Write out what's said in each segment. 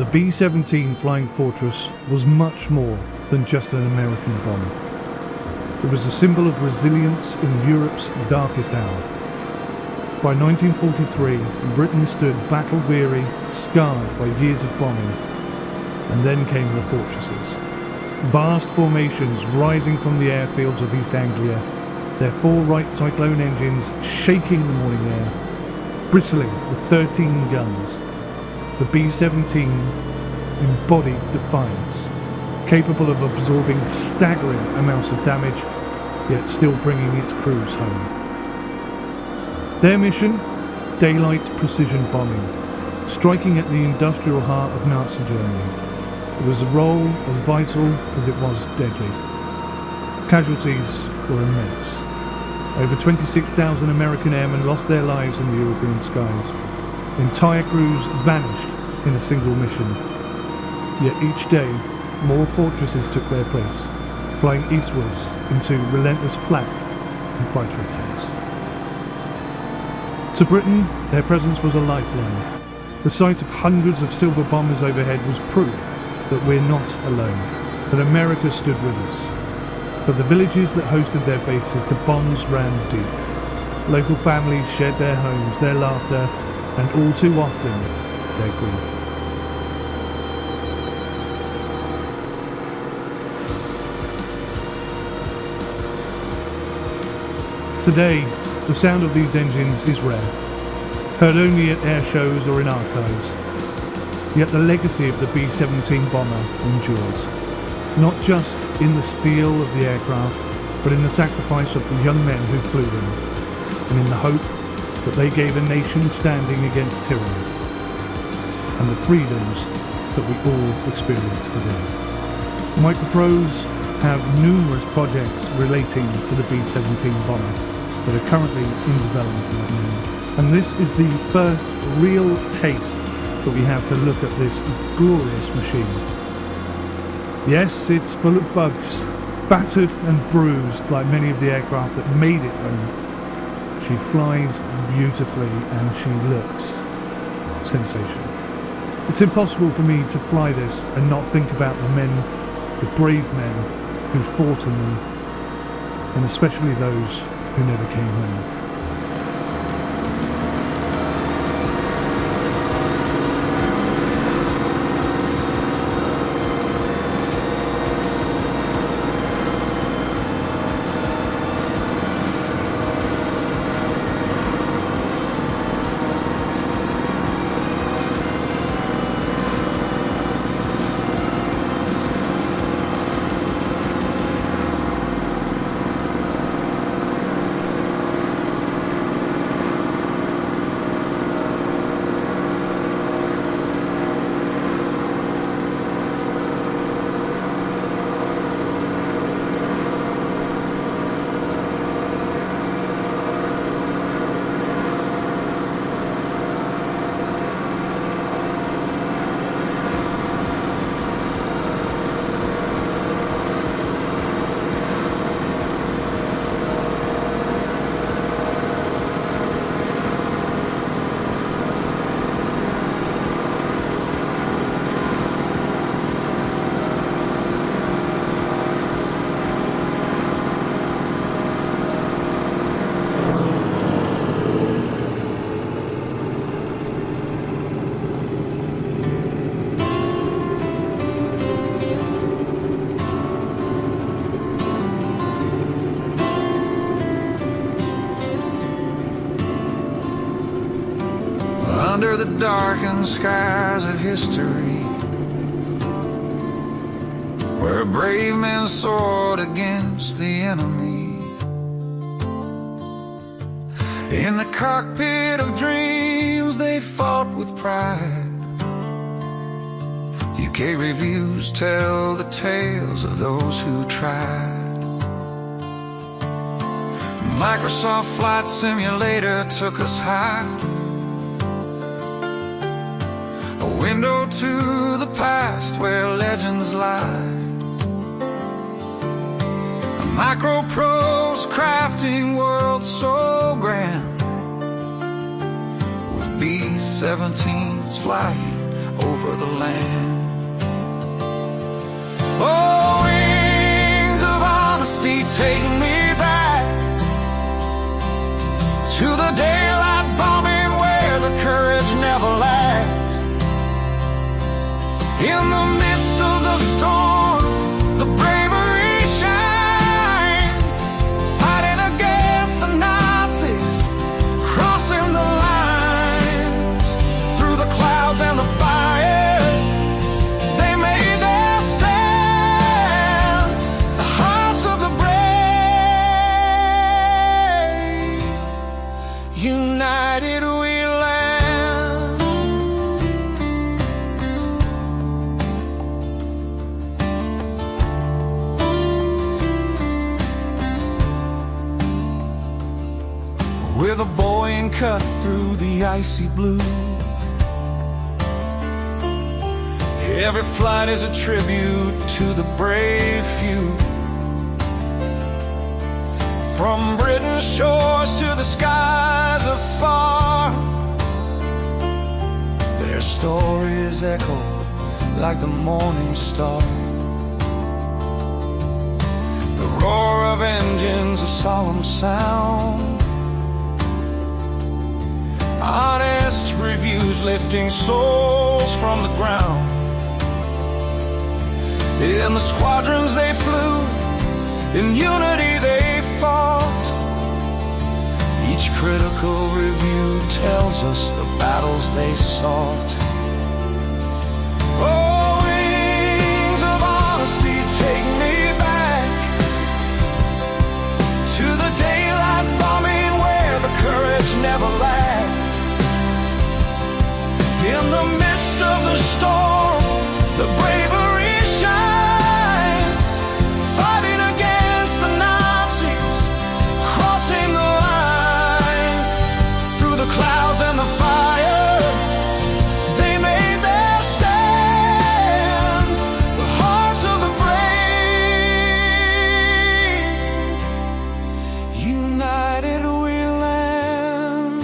The B-17 Flying Fortress was much more than just an American bomber. It was a symbol of resilience in Europe's darkest hour. By 1943, Britain stood battle-weary, scarred by years of bombing. And then came the fortresses. Vast formations rising from the airfields of East Anglia, their four Wright Cyclone engines shaking the morning air, bristling with 13 guns. The B-17 embodied defiance, capable of absorbing staggering amounts of damage, yet still bringing its crews home. Their mission? Daylight precision bombing, striking at the industrial heart of Nazi Germany. It was a role as vital as it was deadly. Casualties were immense. Over 26,000 American airmen lost their lives in the European skies. Entire crews vanished in a single mission. Yet each day, more fortresses took their place, flying eastwards into relentless flak and fighter attacks. To Britain, their presence was a lifeline. The sight of hundreds of silver bombers overhead was proof that we're not alone, that America stood with us. For the villages that hosted their bases, the bonds ran deep. Local families shared their homes, their laughter, and all too often, their grief. Today, the sound of these engines is rare, heard only at air shows or in archives. Yet the legacy of the B-17 bomber endures, not just in the steel of the aircraft, but in the sacrifice of the young men who flew them, and in the hope that they gave a nation standing against tyranny, and the freedoms that we all experience today. MicroProse have numerous projects relating to the B-17 bomber that are currently in development right now, and this is the first real taste that we have to look at this glorious machine. Yes, it's full of bugs, battered and bruised like many of the aircraft that made it home. She flies beautifully and she looks sensational. It's impossible for me to fly this and not think about the men, the brave men who fought in them, and especially those who never came home. Under the darkened skies of history, where brave men soared against the enemy, in the cockpit of dreams they fought with pride. UK reviews tell the tales of those who tried. Microsoft Flight Simulator took us high, a window to the past where legends lie. A MicroProse crafting world so grand, with B-17s flying over the land. Oh, wings of honesty, take me back to the daylight bombing where the courage never lagged. In the midst of the storm, the bravery shines, fighting against the Nazis, crossing the lines. Through the clouds and the fire, they made their stand. The hearts of the brave, united we land. With a Boeing cut through the icy blue, every flight is a tribute to the brave few. From Britain's shores to the skies afar, their stories echo like the morning star. The roar of engines, a solemn sound, honest reviews lifting souls from the ground. In the squadrons they flew, in unity they fought. Each critical review tells us the battles they sought. Oh, wings of honesty, take me back to the daylight bombing where the courage never lagged. In the midst of the storm, the bravery shines, fighting against the Nazis, crossing the lines. Through the clouds and the fire, they made their stand. The hearts of the brave, united we land.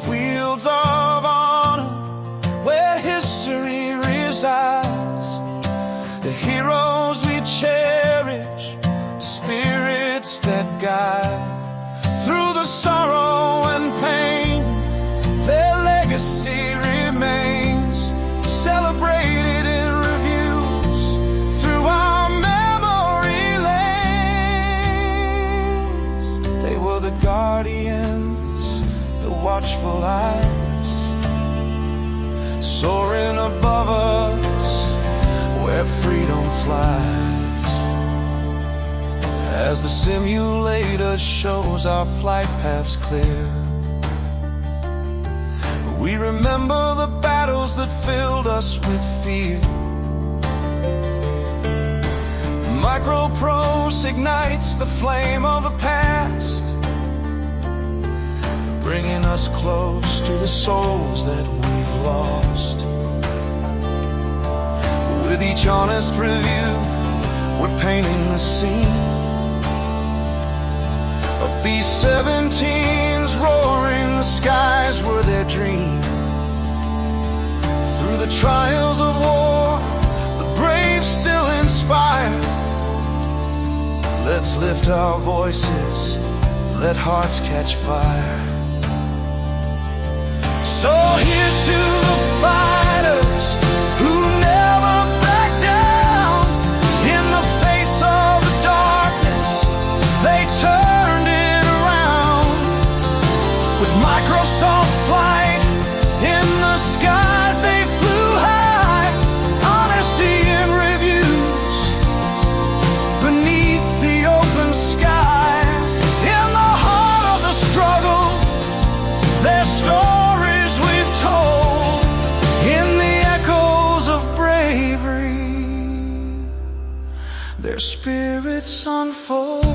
Fields of honor where history resides, the heroes we cherish, spirits that guide. Through the sorrow and pain, their legacy remains, celebrated in reviews through our memory lanes. They were the guardians, the watchful eyes, soaring above us where freedom flies. As the simulator shows our flight paths clear, we remember the battles that filled us with fear. MicroProse ignites the flame of the past, bringing us close to the souls that we've lost. With each honest review, we're painting the scene of B17s roaring, the skies were their dream. Through the trials of war, the brave still inspire. Let's lift our voices, let hearts catch fire. So here's to the fighters who never back down. In the face of the darkness, they turned it around. With Microsoft flight in the skies, they flew high. Honesty in reviews beneath the open sky. In the heart of the struggle, their stories we've told. In the echoes of bravery, their spirits unfold.